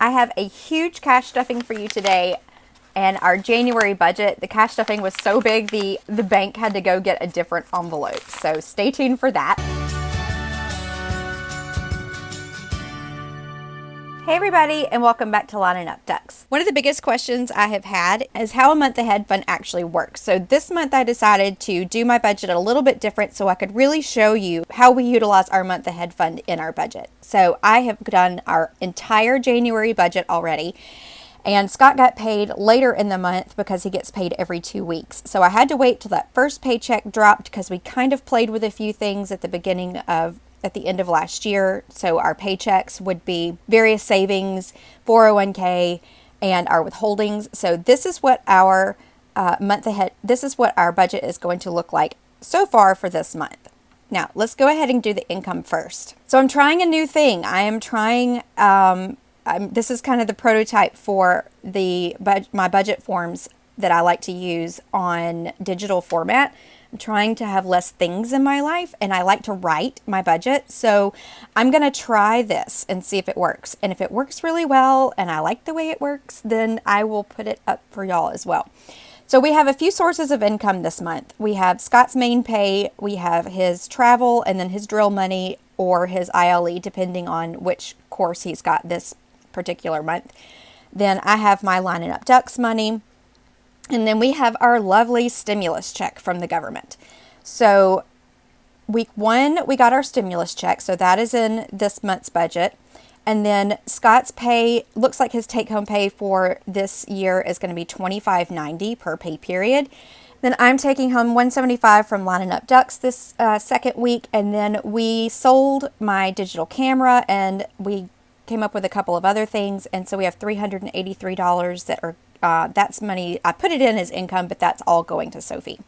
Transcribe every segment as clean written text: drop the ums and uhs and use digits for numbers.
I have a huge cash stuffing for you today. And our January budget, the cash stuffing was so big, the bank had to go get a different envelope. So stay tuned for that. Hey everybody, and welcome back to Linin Up Ducks. One of the biggest questions I have had is how a month ahead fund actually works. So this month I decided to do my budget a little bit different so I could really show you how we utilize our month ahead fund in our budget. So I have done our entire January budget already. And Scott got paid later in the month because he gets paid every 2 weeks. So I had to wait till that first paycheck dropped because we kind of played with a few things at the end of last year. So our paychecks would be various savings, 401k, and our withholdings. So this is what our this is what our budget is going to look like so far for this month. Now, let's go ahead and do the income first. So I'm trying a new thing. I am trying, this is kind of the prototype for my budget forms that I like to use on digital format. I'm trying to have less things in my life, and I like to write my budget. So I'm going to try this and see if it works. And if it works really well and I like the way it works, then I will put it up for y'all as well. So we have a few sources of income this month. We have Scott's main pay, we have his travel, and then his drill money or his ILE, depending on which course he's got this particular month. Then I have my Linin Up Ducks money. And then we have our lovely stimulus check from the government. So week 1, we got our stimulus check. So that is in this month's budget. And then Scott's pay, looks like his take-home pay for this year is going to be $25.90 per pay period. Then I'm taking home $175 from Linin Up Ducks this second week. And then we sold my digital camera and we came up with a couple of other things. And so we have $383 that are that's money. I put it in as income, but that's all going to Sophie.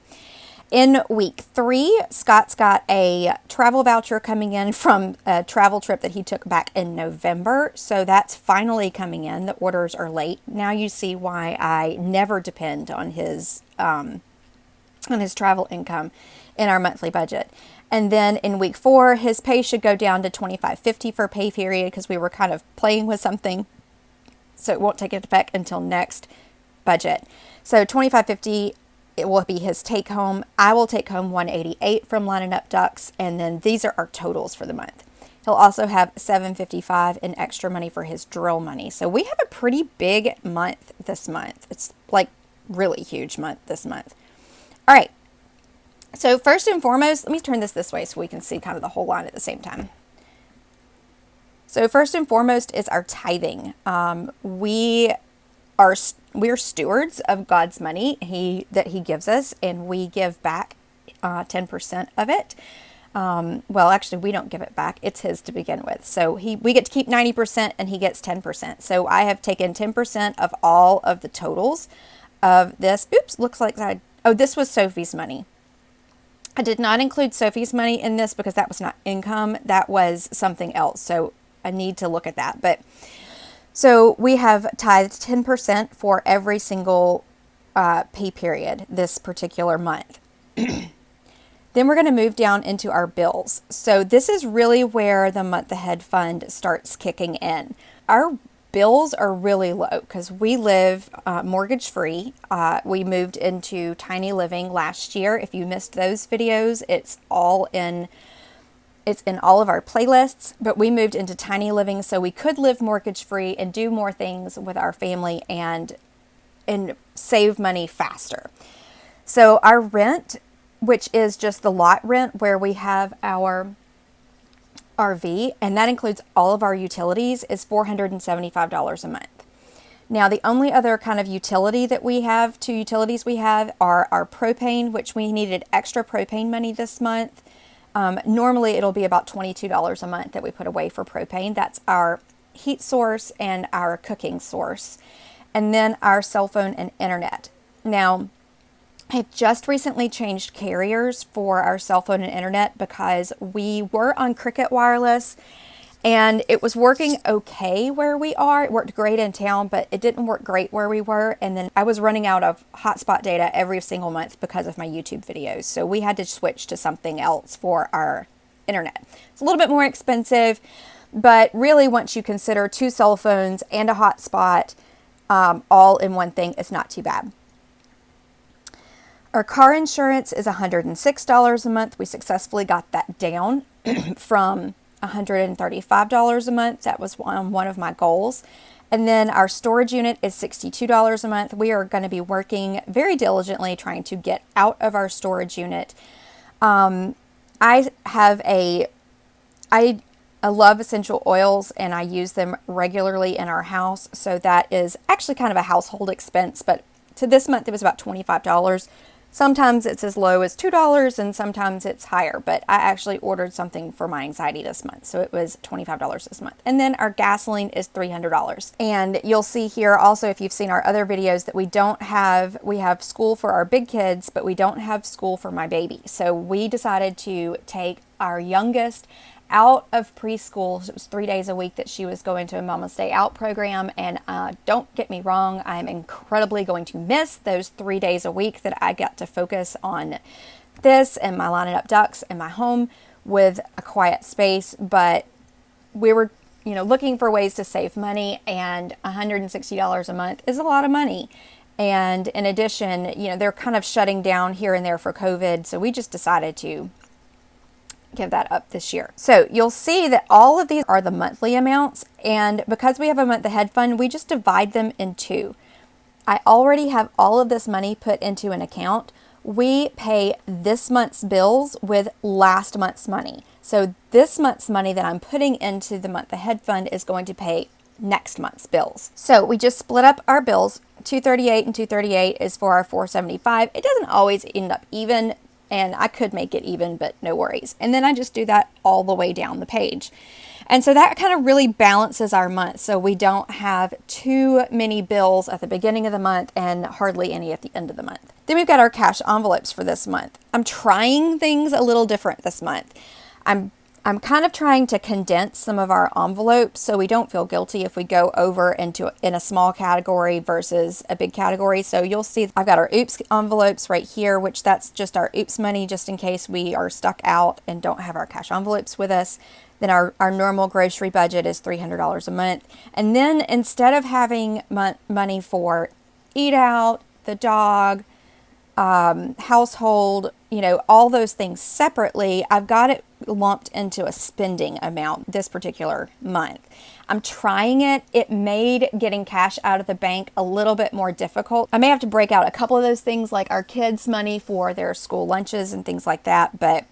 In week 3, Scott's got a travel voucher coming in from a travel trip that he took back in November. So that's finally coming in. The orders are late. Now you see why I never depend on his travel income in our monthly budget. And then in week 4, his pay should go down to $25.50 for pay period because we were kind of playing with something. So it won't take effect until next budget. So $25.50, it will be his take home. I will take home $188 from Linin Up Ducks, and then these are our totals for the month. He'll also have $755 in extra money for his drill money. So we have a pretty big month this month. It's like really huge month this month. All right. So first and foremost, let me turn this way so we can see kind of the whole line at the same time. So first and foremost is our tithing. We are stewards of God's money that he gives us, and we give back 10% of it. Well, actually, we don't give it back. It's his to begin with. So we get to keep 90% and he gets 10%. So I have taken 10% of all of the totals of this. Oops, looks like this was Sophie's money. I did not include Sophie's money in this because that was not income. That was something else. So I need to look at that. But so we have tithed 10% for every single pay period this particular month. Then we're going to move down into our bills. So this is really where the month ahead fund starts kicking in. Our bills are really low because we live mortgage free. We moved into tiny living last year. If you missed those videos, it's in all of our playlists, but we moved into tiny living so we could live mortgage free and do more things with our family and save money faster. So our rent, which is just the lot rent where we have our RV, and that includes all of our utilities, is $475 a month. Now, the only other kind of utility that we have, 2 utilities we have, are our propane, which we needed extra propane money this month. Normally it'll be about $22 a month that we put away for propane. That's our heat source and our cooking source. And then our cell phone and internet. Now, I've just recently changed carriers for our cell phone and internet because we were on Cricket Wireless and it was working okay where we are. It worked great in town, but it didn't work great where we were. And then I was running out of hotspot data every single month because of my YouTube videos. So we had to switch to something else for our internet. It's a little bit more expensive, But really, once you consider 2 cell phones and a hotspot, all in one thing, it's not too bad. Our car insurance is $106 a month. We successfully got that down from $135 a month. That was one of my goals. And then our storage unit is $62 a month. We are going to be working very diligently trying to get out of our storage unit. I love essential oils, and I use them regularly in our house. So that is actually kind of a household expense, but to this month it was about $25. Sometimes it's as low as $2 and sometimes it's higher, but I actually ordered something for my anxiety this month. So it was $25 this month. And then our gasoline is $300. And you'll see here also, if you've seen our other videos, that we have school for our big kids, but we don't have school for my baby. So we decided to take our youngest out of preschool. It was 3 days a week that she was going to a Mama's Day Out program. And don't get me wrong, I'm incredibly going to miss those 3 days a week that I got to focus on this and my lining up ducks and my home with a quiet space. But we were, looking for ways to save money, and $160 a month is a lot of money. And in addition, they're kind of shutting down here and there for COVID. So we just decided to give that up this year. So you'll see that all of these are the monthly amounts, and because we have a month ahead fund, we just divide them in two. I already have all of this money put into an account. We pay this month's bills with last month's money. So this month's money that I'm putting into the month ahead fund is going to pay next month's bills. So we just split up our bills. $238 and $238 is for our $475. It doesn't always end up even, and I could make it even, but no worries. And then I just do that all the way down the page. And so that kind of really balances our month, so we don't have too many bills at the beginning of the month and hardly any at the end of the month. Then we've got our cash envelopes for this month. I'm trying things a little different this month. I'm kind of trying to condense some of our envelopes so we don't feel guilty if we go over in a small category versus a big category. So you'll see I've got our oops envelopes right here, which that's just our oops money just in case we are stuck out and don't have our cash envelopes with us. Then our normal grocery budget is $300 a month. And then instead of having money for eat out, the dog, household, all those things separately, I've got it lumped into a spending amount this particular month. I'm trying it. It made getting cash out of the bank a little bit more difficult. I may have to break out a couple of those things like our kids' money for their school lunches and things like that, but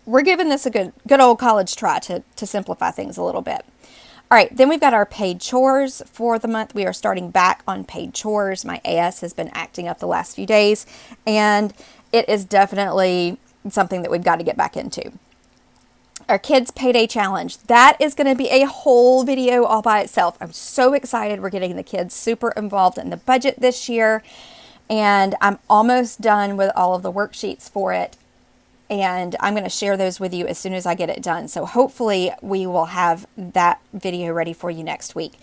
we're giving this a good old college try to simplify things a little bit. All right, then we've got our paid chores for the month. We are starting back on paid chores. My AS has been acting up the last few days, and it is definitely something that we've got to get back into. Our kids' payday challenge. That is going to be a whole video all by itself. I'm so excited. We're getting the kids super involved in the budget this year, and I'm almost done with all of the worksheets for it. And I'm going to share those with you as soon as I get it done. So hopefully we will have that video ready for you next week.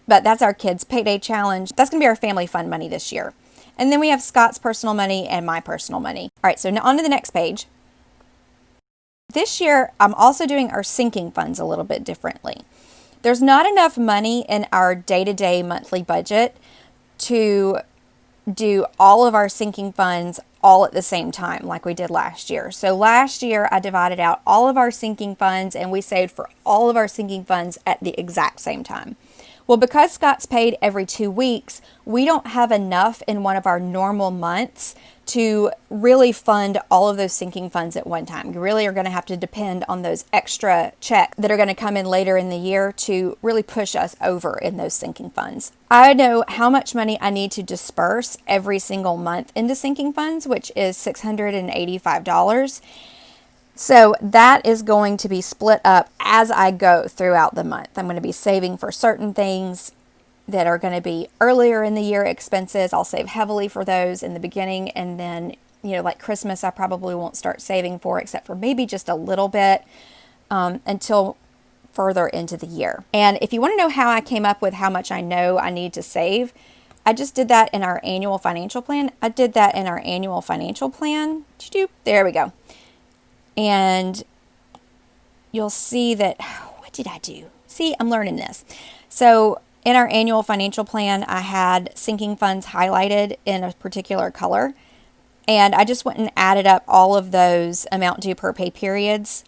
But that's our kids' payday challenge. That's going to be our family fund money this year. And then we have Scott's personal money and my personal money. All right, so now on to the next page. This year, I'm also doing our sinking funds a little bit differently. There's not enough money in our day-to-day monthly budget to do all of our sinking funds all at the same time like we did last year. So last year I divided out all of our sinking funds and we saved for all of our sinking funds at the exact same time. Well, because Scott's paid every 2 weeks, we don't have enough in one of our normal months to really fund all of those sinking funds at one time. You really are going to have to depend on those extra checks that are going to come in later in the year to really push us over in those sinking funds. I know how much money I need to disperse every single month into sinking funds, which is $685. So that is going to be split up as I go throughout the month. I'm going to be saving for certain things that are going to be earlier in the year expenses. I'll save heavily for those in the beginning, and then, like Christmas, I probably won't start saving for except for maybe just a little bit until further into the year. And if you want to know how I came up with how much I know I need to save, I just did that in our annual financial plan. There we go. And you'll see that, did I do? See, I'm learning this. So in our annual financial plan, I had sinking funds highlighted in a particular color. And I just went and added up all of those amount due per pay periods.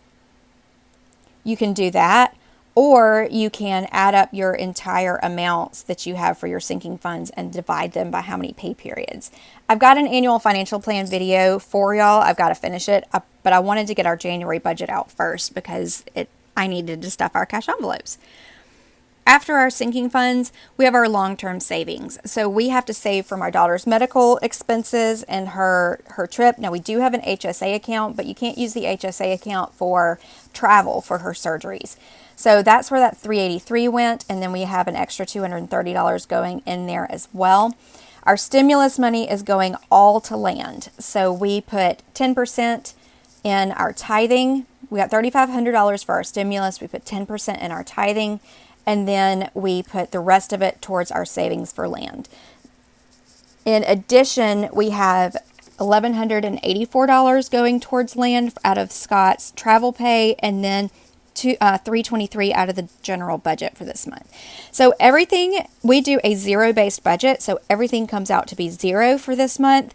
You can do that. Or you can add up your entire amounts that you have for your sinking funds and divide them by how many pay periods. I've got an annual financial plan video for y'all. I've got to finish it, but I wanted to get our January budget out first because I needed to stuff our cash envelopes. After our sinking funds, we have our long-term savings. So we have to save from our daughter's medical expenses and her trip. Now, we do have an HSA account, but you can't use the HSA account for travel for her surgeries. So that's where that $383 went, and then we have an extra $230 going in there as well. Our stimulus money is going all to land. So we put 10% in our tithing. We got $3,500 for our stimulus. We put 10% in our tithing. And then we put the rest of it towards our savings for land. In addition, we have $1,184 going towards land out of Scott's travel pay, and then $323 out of the general budget for this month. So everything, we do a zero-based budget, so everything comes out to be zero for this month.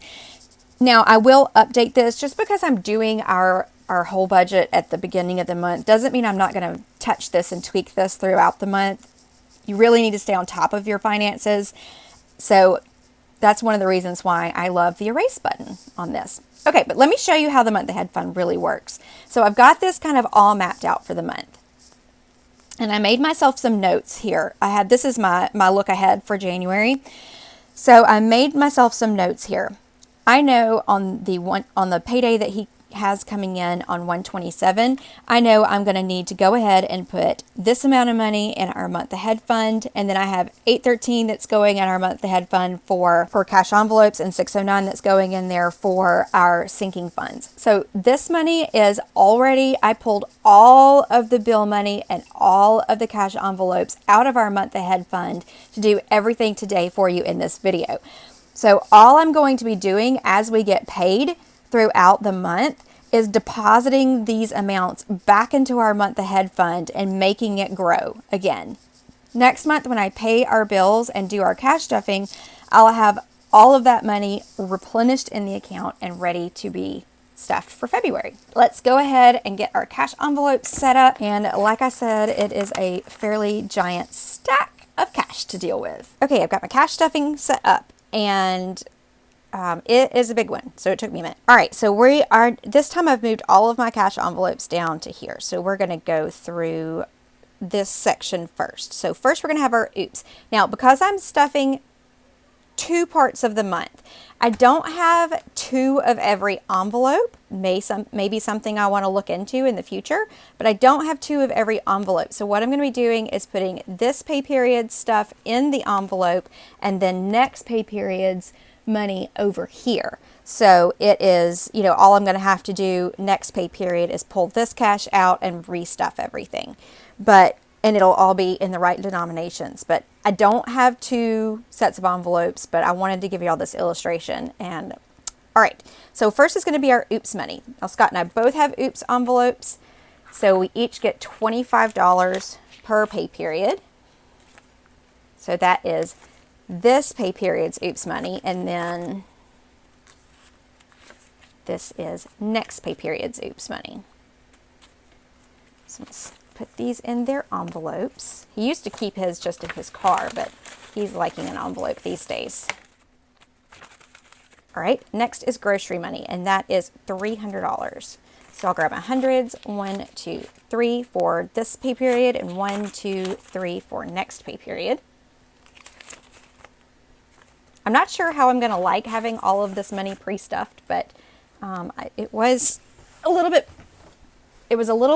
Now, I will update this just because I'm doing our whole budget at the beginning of the month doesn't mean I'm not going to touch this and tweak this throughout the month. You really need to stay on top of your finances. So that's one of the reasons why I love the erase button on this. Okay, but let me show you how the month ahead fund really works. So I've got this kind of all mapped out for the month. And I made myself some notes here. This is my look ahead for January. So I made myself some notes here. I know on the payday that he has coming in on 127, I know I'm going to need to go ahead and put this amount of money in our month ahead fund, and then I have 813 that's going in our month ahead fund for cash envelopes, and 609 that's going in there for our sinking funds. So this money is already, I pulled all of the bill money and all of the cash envelopes out of our month ahead fund to do everything today for you in this video. So all I'm going to be doing as we get paid throughout the month is depositing these amounts back into our month ahead fund and making it grow again. Next month, when I pay our bills and do our cash stuffing, I'll have all of that money replenished in the account and ready to be stuffed for February. Let's go ahead and get our cash envelopes set up. And like I said, it is a fairly giant stack of cash to deal with. Okay, I've got my cash stuffing set up, and it is a big one, so it took me a minute. All right, so this time I've moved all of my cash envelopes down to here. So we're going to go through this section first. So first we're going to have our oops. Now, because I'm stuffing 2 parts of the month, I don't have 2 of every envelope. Maybe something I want to look into in the future, but I don't have 2 of every envelope. So what I'm going to be doing is putting this pay period stuff in the envelope, and then next pay period's money over here. So it is, all I'm going to have to do next pay period is pull this cash out and restuff everything. And it'll all be in the right denominations. But I don't have 2 sets of envelopes, but I wanted to give you all this illustration. And all right, so first is going to be our oops money. Now, Scott and I both have oops envelopes. So we each get $25 per pay period. So that is this pay period's oops money, and then this is next pay period's oops money. So let's put these in their envelopes. He used to keep his just in his car, but he's liking an envelope these days. All right, next is grocery money, and that is $300. So I'll grab my hundreds, 1, 2, 3 for this pay period, and 1, 2, 3 for next pay period. I'm not sure how I'm going to like having all of this money pre-stuffed, but it was a little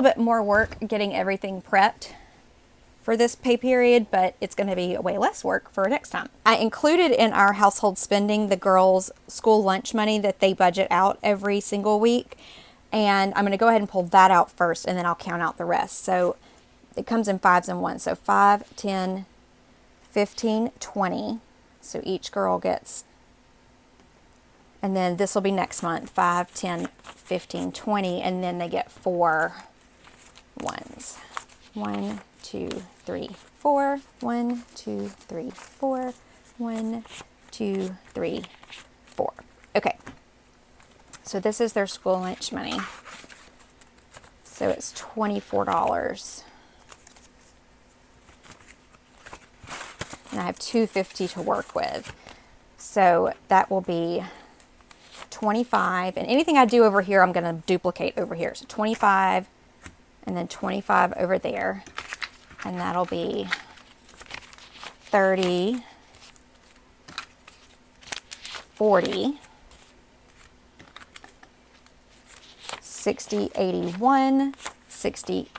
bit more work getting everything prepped for this pay period, but it's going to be way less work for next time. I included in our household spending the girls' school lunch money that they budget out every single week, and I'm going to go ahead and pull that out first, and then I'll count out the rest. So it comes in 5s and 1s, so 5, 10, 15, 20. So each girl gets, and then this will be next month, 5, 10, 15, 20, and then they get 4 1s. 1, 2, 3, 4, 1, 2, 3, 4, 1, 2, 3, 4. Okay. So this is their school lunch money. So it's $24. And I have $2.50 to work with. So that will be 25. And anything I do over here, I'm going to duplicate over here. So 25 and then 25 over there. And that'll be 30, 40, 60, 81, 60,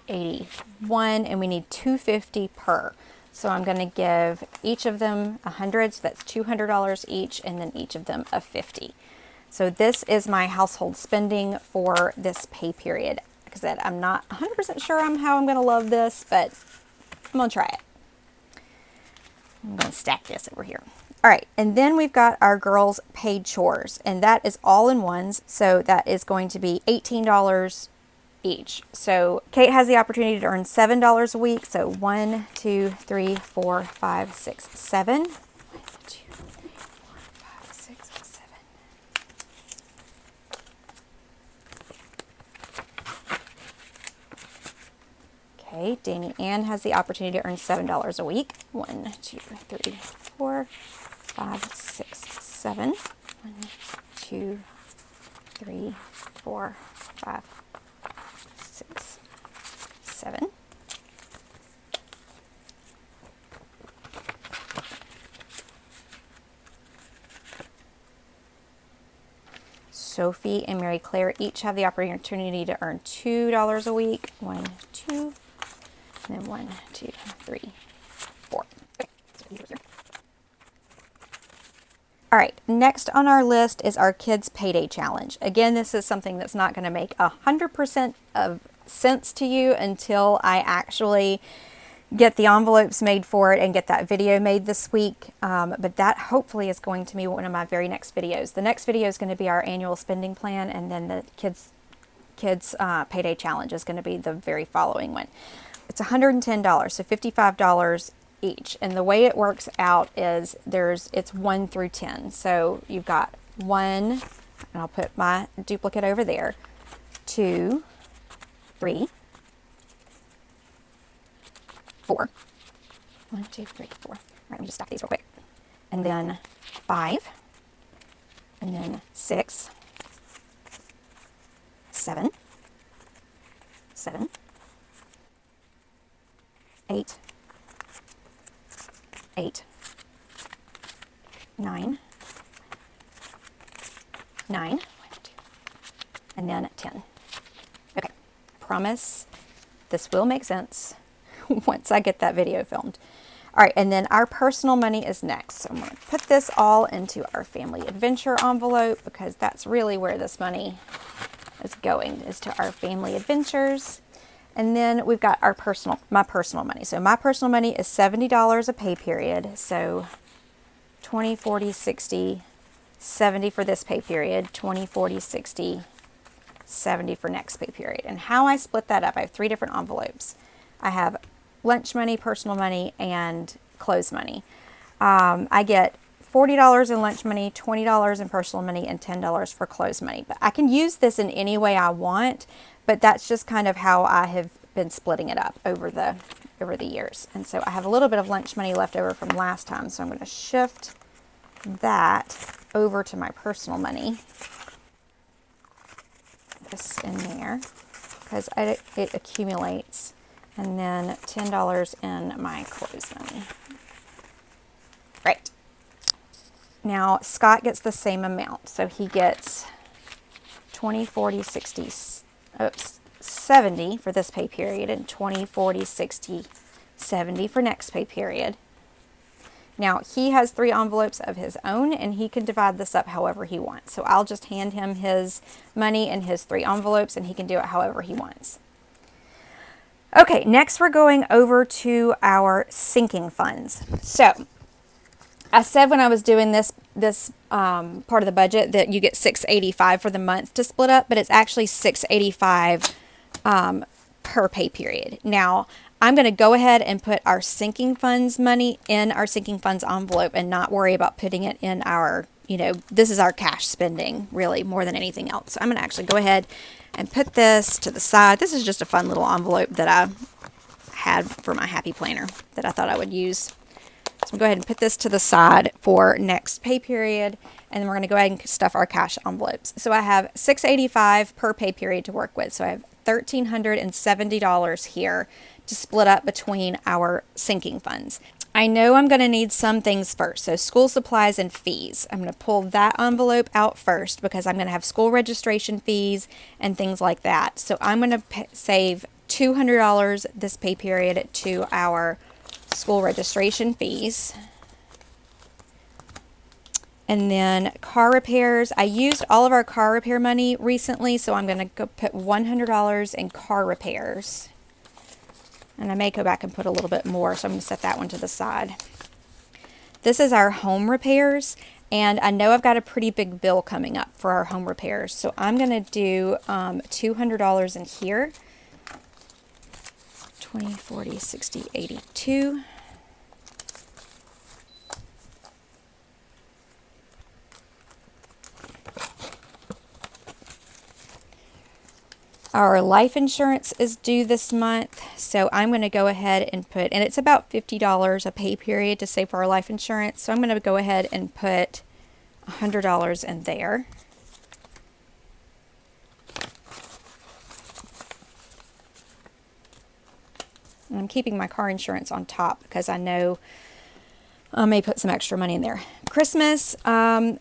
81, and we need $2.50 per. So I'm going to give each of them 100, so that's $200 each, and then each of them a 50. So this is my household spending for this pay period. Like I said, I'm not 100% sure how I'm going to love this, but I'm going to try it. I'm going to stack this over here. All right, and then we've got our girls' paid chores, and that is all in ones. So that is going to be $18 each. So Kate has the opportunity to earn $7 a week. So 1, 2, 3, 4, 5, 6, 7. 1, 2, 3, 4, 5, 6, 7. Okay, Danny Ann has the opportunity to earn $7 a week. 1, 2, 3, 4, 5, 6, 7. 1, 2, 3, 4, 5, 6, 7. Sophie and Mary Claire each have the opportunity to earn $2 a week. 1, 2, and then 1, 2, 3, 4. Okay. All right, next on our list is our kids' payday challenge. Again, this is something that's not going to make 100% of sense to you until I actually get the envelopes made for it and get that video made this week. But that hopefully is going to be one of my very next videos. The next video is going to be our annual spending plan, and then the kids payday challenge is going to be the very following one. It's $110, so $55 each. And the way it works out is it's 1 through 10. So you've got 1, and I'll put my duplicate over there, 2, 3, 4. 1, 2, 3, 4. All right, let me just stack these real quick. And then 5, and then 6, 7, 7, 8, 8, 9, 9, and then 10. Okay, promise this will make sense once I get that video filmed. All right, and then our personal money is next. So I'm going to put this all into our family adventure envelope because that's really where this money is going, is to our family adventures. And then we've got my personal money. So my personal money is $70 a pay period. So 20, 40, 60, 70 for this pay period, 20, 40, 60, 70 for next pay period. And how I split that up, I have 3 different envelopes. I have lunch money, personal money, and clothes money. I get $40 in lunch money, $20 in personal money, and $10 for clothes money. But I can use this in any way I want, but that's just kind of how I have been splitting it up over the years. And so I have a little bit of lunch money left over from last time, so I'm going to shift that over to my personal money. This in there because it accumulates. And then $10 in my clothes money. Right. Now, Scott gets the same amount. So he gets 20, 40, 60, 70 for this pay period, and 20, 40, 60, 70 for next pay period. Now, he has 3 envelopes of his own, and he can divide this up however he wants. So I'll just hand him his money in his 3 envelopes, and he can do it however he wants. Okay, next we're going over to our sinking funds. So I said when I was doing this part of the budget that you get $685 for the month to split up, but it's actually $685 per pay period. Now, I'm going to go ahead and put our sinking funds money in our sinking funds envelope and not worry about putting it in our, this is our cash spending really more than anything else. So I'm going to actually go ahead and put this to the side. This is just a fun little envelope that I had for my happy planner that I thought I would use. So I'm going to go ahead and put this to the side for next pay period. And then we're going to go ahead and stuff our cash envelopes. So I have $685 per pay period to work with. So I have $1,370 here to split up between our sinking funds. I know I'm going to need some things first. So school supplies and fees. I'm going to pull that envelope out first because I'm going to have school registration fees and things like that. So I'm going to save $200 this pay period to our school registration fees. And then car repairs. I used all of our car repair money recently, so I'm going to go put $100 in car repairs. And I may go back and put a little bit more, so I'm going to set that one to the side. This is our home repairs, and I know I've got a pretty big bill coming up for our home repairs, so I'm going to do $200 in here. 20, 40, 60, 82. Our life insurance is due this month, so I'm going to go ahead and put, and it's about $50 a pay period to save for our life insurance, so I'm going to go ahead and put $100 in there. And I'm keeping my car insurance on top because I know I may put some extra money in there. Christmas, somebody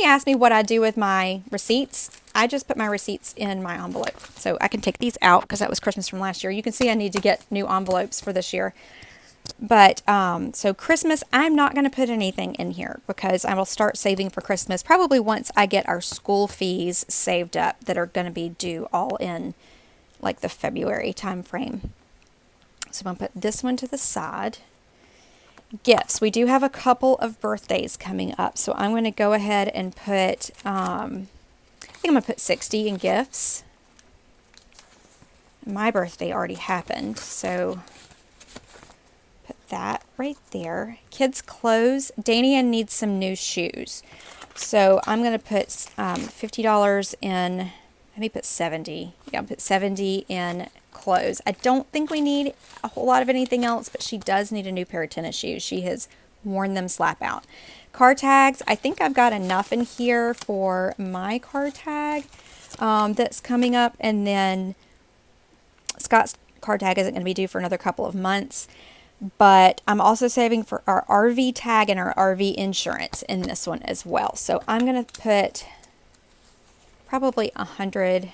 asked me what I do with my receipts. I just put my receipts in my envelope. So I can take these out because that was Christmas from last year. You can see I need to get new envelopes for this year. But, so Christmas, I'm not going to put anything in here because I will start saving for Christmas probably once I get our school fees saved up that are going to be due all in like the February time frame. So I'm going to put this one to the side. Gifts. We do have a couple of birthdays coming up. So I'm going to go ahead and put, I think I'm going to put 60 in gifts. My birthday already happened. So put that right there. Kids' clothes. Danian needs some new shoes. So I'm going to put $50 in, let me put 70. Yeah, I'll put 70 in clothes. I don't think we need a whole lot of anything else, but she does need a new pair of tennis shoes. She has worn them slap out. Car tags. I think I've got enough in here for my car tag that's coming up, and then Scott's car tag isn't going to be due for another couple of months, but I'm also saving for our RV tag and our RV insurance in this one as well. So I'm going to put probably $150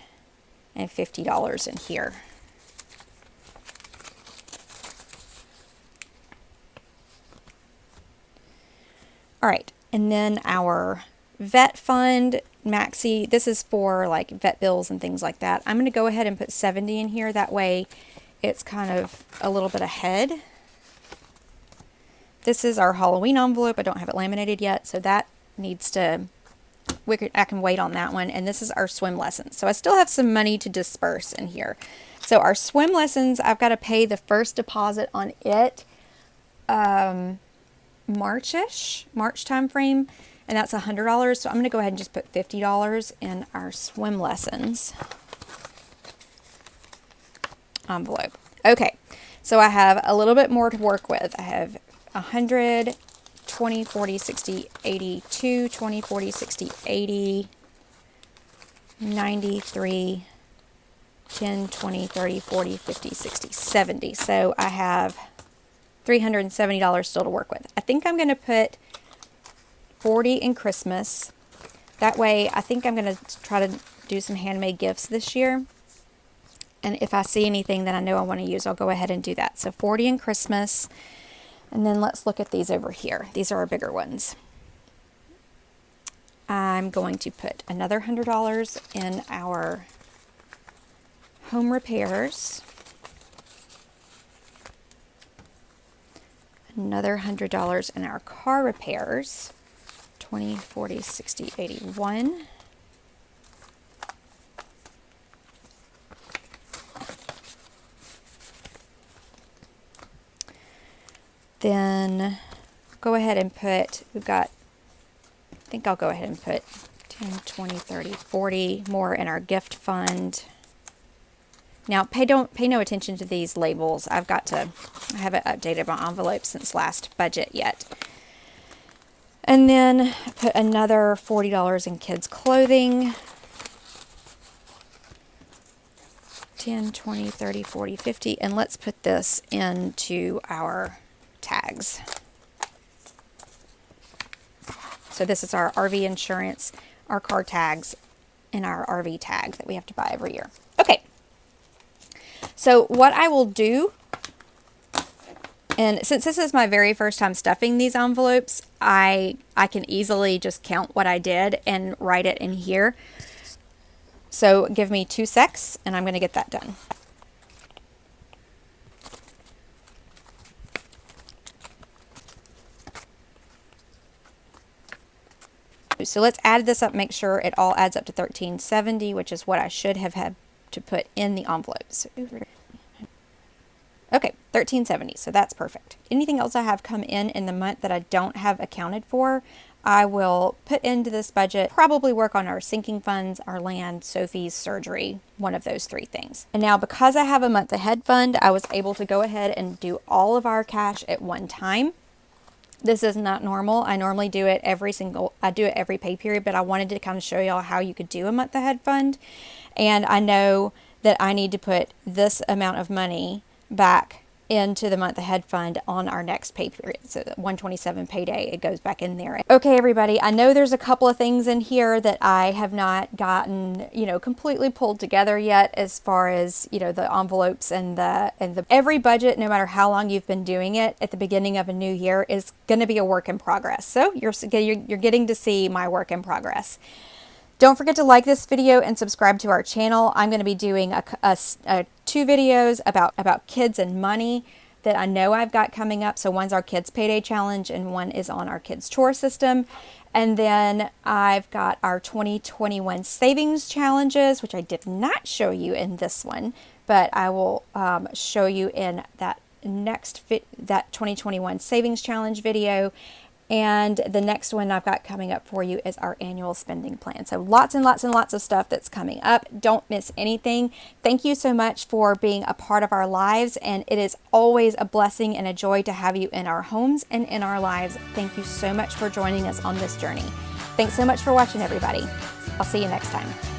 in here. All right, and then our vet fund, Maxie, this is for like vet bills and things like that. I'm going to go ahead and put 70 in here. That way it's kind of a little bit ahead. This is our Halloween envelope. I don't have it laminated yet, so that needs to, I can wait on that one. And this is our swim lessons. So I still have some money to disperse in here. So our swim lessons, I've got to pay the first deposit on it. March time frame, and that's $100. So I'm going to go ahead and just put $50 in our swim lessons envelope. Okay, so I have a little bit more to work with. I have 100, 20, 40, 60, 82, 20, 40, 60, 80, 93, 10, 20, 30, 40, 50, 60, 70. So I have $370 still to work with. I think I'm going to put 40 in Christmas. That way, I think I'm going to try to do some handmade gifts this year. And if I see anything that I know I want to use, I'll go ahead and do that. So 40 in Christmas. And then let's look at these over here. These are our bigger ones. I'm going to put another $100 in our home repairs. Another $100 in our car repairs. 20, 40, 60, 81. Then go ahead and put, I think I'll go ahead and put 10, 20, 30, 40 more in our gift fund. Now, pay no attention to these labels. I haven't updated my envelope since last budget yet. And then put another $40 in kids' clothing. 10, 20, 30, 40, 50. And let's put this into our tags. So this is our RV insurance, our car tags, and our RV tag that we have to buy every year. Okay. So what I will do, and since this is my very first time stuffing these envelopes, I can easily just count what I did and write it in here. So give me 2 secs and I'm going to get that done. So let's add this up, make sure it all adds up to $13.70, which is what I should have had to put in the envelopes. Okay, $13.70, so that's perfect. Anything else I have come in the month that I don't have accounted for, I will put into this budget, probably work on our sinking funds, our land, Sophie's surgery, one of those 3 things. And now because I have a month ahead fund, I was able to go ahead and do all of our cash at one time. This is not normal. I normally do it I do it every pay period, but I wanted to kind of show y'all how you could do a month ahead fund. And I know that I need to put this amount of money back into the month ahead fund on our next pay period. So the 127 payday, it goes back in there. Okay, everybody, I know there's a couple of things in here that I have not gotten, completely pulled together yet, as far as, the envelopes and the every budget, no matter how long you've been doing it at the beginning of a new year, is going to be a work in progress. So you're getting to see my work in progress. Don't forget to like this video and subscribe to our channel. I'm going to be doing 2 videos about kids and money that I know I've got coming up. So one's our kids payday challenge and one is on our kids chore system. And then I've got our 2021 savings challenges, which I did not show you in this one, but I will show you in that that 2021 savings challenge video. And the next one I've got coming up for you is our annual spending plan. So lots and lots and lots of stuff that's coming up. Don't miss anything. Thank you so much for being a part of our lives. And it is always a blessing and a joy to have you in our homes and in our lives. Thank you so much for joining us on this journey. Thanks so much for watching, everybody. I'll see you next time.